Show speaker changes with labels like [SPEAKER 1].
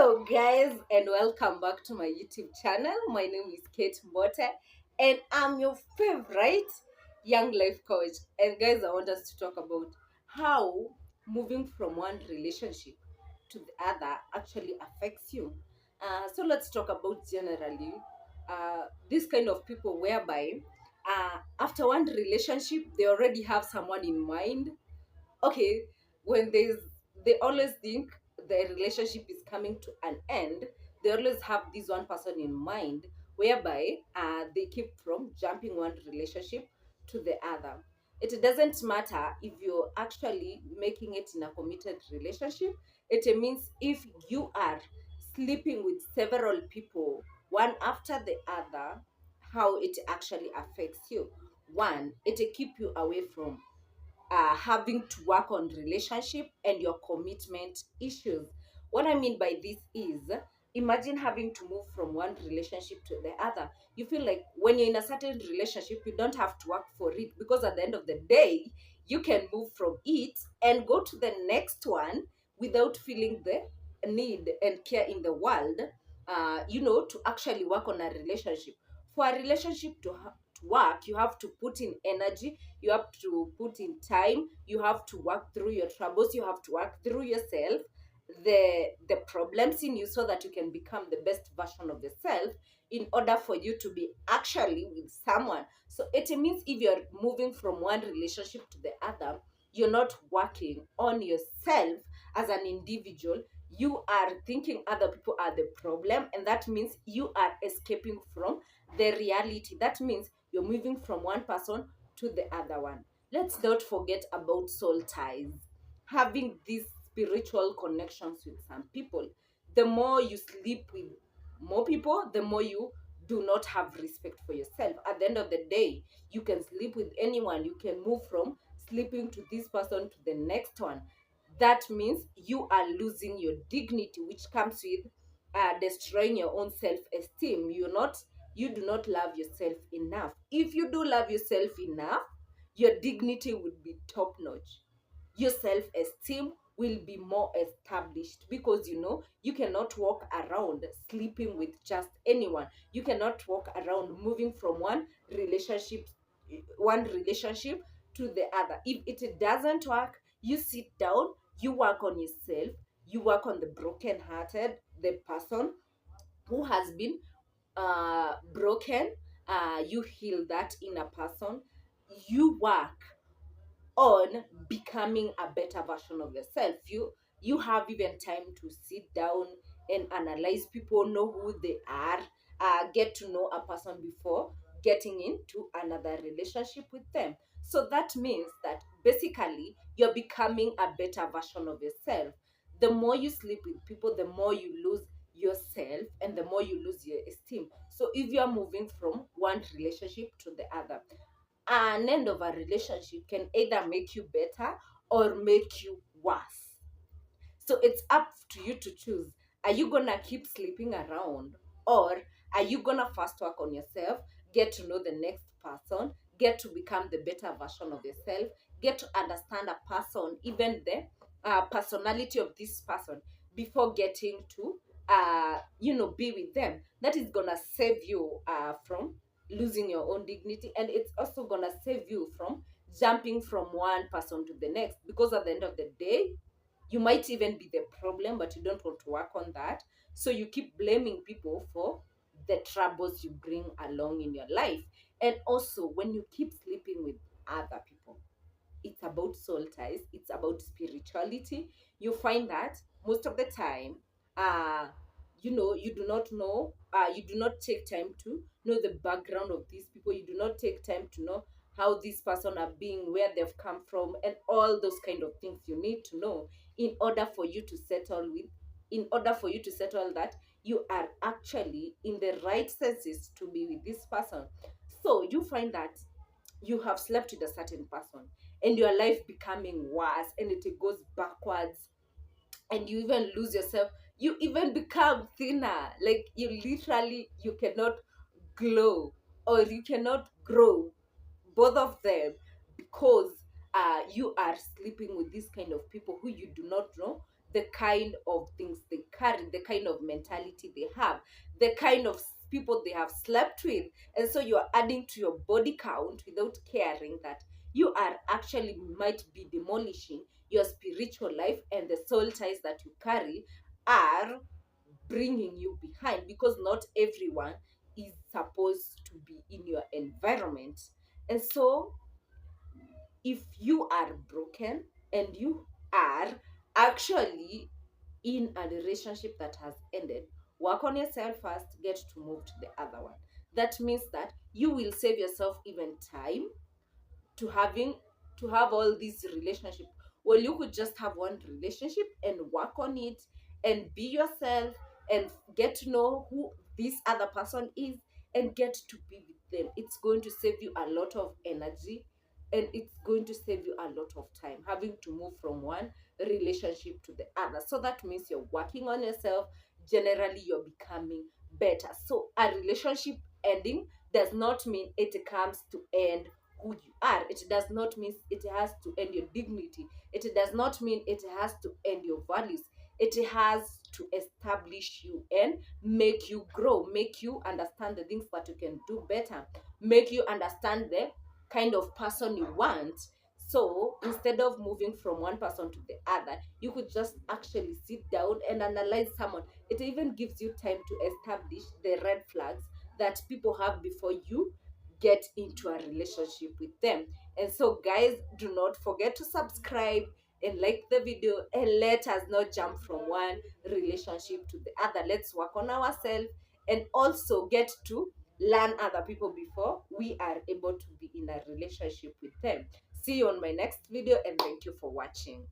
[SPEAKER 1] Hello, guys, and welcome back to my YouTube channel. My name is Kate Mbote, and I'm your favorite young life coach. And, guys, I want us to talk about how moving from one relationship to the other actually affects you. So, let's talk about generally this kind of people whereby after one relationship, they already have someone in mind. Okay, when they always think the relationship is coming to an end, they always have this one person in mind whereby they keep from jumping one relationship to the other. It doesn't matter if you're actually making it in a committed relationship. It means if you are sleeping with several people one after the other, how it actually affects you. One, it keep you away from having to work on relationship and your commitment issues. What I mean by this is, imagine having to move from one relationship to the other. You feel like when you're in a certain relationship, you don't have to work for it, because at the end of the day, you can move from it and go to the next one without feeling the need and care in the world, to actually work on a relationship. For a relationship to work, you have to put in energy, you have to put in time, you have to work through your troubles, you have to work through yourself, the problems in you, so that you can become the best version of yourself in order for you to be actually with someone. So it means if you're moving from one relationship to the other, you're not working on yourself as an individual. You are thinking other people are the problem, and that means you are escaping from the reality. That means you're moving from one person to the other one. Let's not forget about soul ties. Having these spiritual connections with some people. The more you sleep with more people, the more you do not have respect for yourself. At the end of the day, you can sleep with anyone. You can move from sleeping to this person to the next one. That means you are losing your dignity, which comes with destroying your own self-esteem. You do not love yourself enough. If you do love yourself enough, your dignity would be top notch. Your self-esteem will be more established, because you cannot walk around sleeping with just anyone. You cannot walk around moving from one relationship to the other. If it doesn't work, you sit down, you work on yourself, you work on the broken hearted, the person who has been broken. You heal that inner person, you work on becoming a better version of yourself. You have even time to sit down and analyze people, know who they are, get to know a person before getting into another relationship with them. So that means that basically you're becoming a better version of yourself. The more you sleep with people, the more you lose yourself, and the more you lose your esteem. So if you're moving from one relationship to the other, an end of a relationship can either make you better or make you worse. So it's up to you to choose. Are you gonna keep sleeping around, or are you gonna first work on yourself, get to know the next person, get to become the better version of yourself, get to understand a person, even the personality of this person, before getting to be with them. That is gonna save you from losing your own dignity, and it's also gonna save you from jumping from one person to the next, because at the end of the day, you might even be the problem, but you don't want to work on that. So you keep blaming people for the troubles you bring along in your life. And also, when you keep sleeping with other people, it's about soul ties, it's about spirituality. You find that most of the time, you do not know, you do not take time to know the background of these people. You do not take time to know how this person are being, where they've come from, and all those kind of things you need to know in order for you to settle that you are actually in the right senses to be with this person. So you find that you have slept with a certain person, and your life becoming worse, and it goes backwards, and you even lose yourself. You even become thinner, like you cannot glow, or you cannot grow, both of them, because you are sleeping with this kind of people who you do not know the kind of things they carry, the kind of mentality they have, the kind of people they have slept with. And so you are adding to your body count without caring that you are actually might be demolishing your spiritual life, and the soul ties that you carry are bringing you behind, because not everyone is supposed to be in your environment. And so if you are broken and you are actually in a relationship that has ended, work on yourself first, get to move to the other one. That means that you will save yourself even time to having to have all these relationships. Well, you could just have one relationship and work on it and be yourself and get to know who this other person is and get to be with them. It's going to save you a lot of energy, and it's going to save you a lot of time having to move from one relationship to the other. So that means you're working on yourself. Generally, you're becoming better. So a relationship ending does not mean it comes to end who you are. It does not mean it has to end your dignity. It does not mean it has to end your values. It has to establish you and make you grow, make you understand the things that you can do better, make you understand the kind of person you want. So instead of moving from one person to the other, you could just actually sit down and analyze someone. It even gives you time to establish the red flags that people have before you get into a relationship with them. And so, guys, do not forget to subscribe and like the video, and let us not jump from one relationship to the other. Let's work on ourselves and also get to learn other people before we are able to be in a relationship with them. See you on my next video, and thank you for watching.